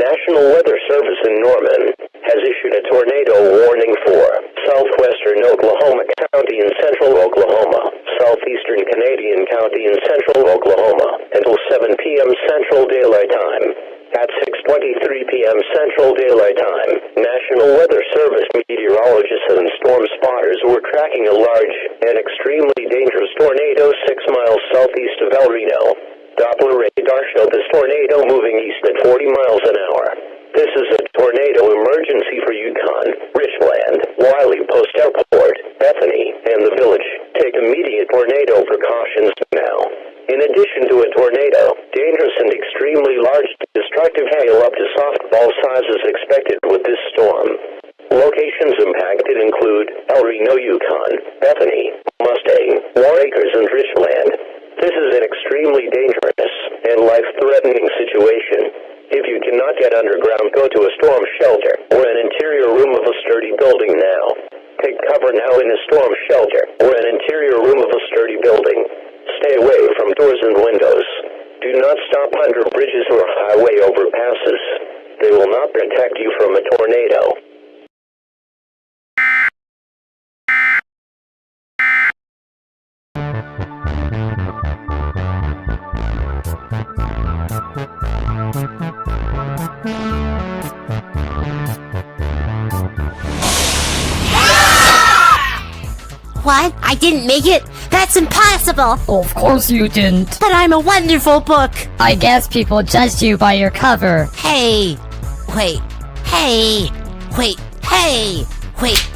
National Weather Service in Norman has issued a tornado warning for southwestern Oklahoma County and central Oklahoma, southeastern Canadian County and central Oklahoma, until 7 p.m. Central Daylight Time. At 6:23 p.m. Central Daylight Time, National Weather Service meteorologists and storm spotters were tracking a large and extremely dangerous tornado 6 miles southeast of Reno. Doppler radar showed this tornado moving east at 40 miles an hour. This is a tornado emergency for Yukon, Richland, Wiley Post Airport, Bethany, and the village. Take immediate tornado precautions now. In addition to a tornado, dangerous and extremely large destructive hail up to softball size is expected with this storm. Locations impacted include Reno, Yukon, Bethany, Mustang, War Acres, and Richland. This is an extremely dangerous and life-threatening situation. If you cannot get underground, go to a storm shelter or an interior room of a sturdy building now. Take cover now in a storm shelter or an interior room of a sturdy building. Stay away from doors and windows. Do not stop under bridges or highway overpasses. They will not protect you from a tornado. What? I didn't make it? That's impossible! Of course you didn't. But I'm a wonderful book! I guess people judged you by your cover. Hey! Wait! Hey! Wait! Hey! Wait!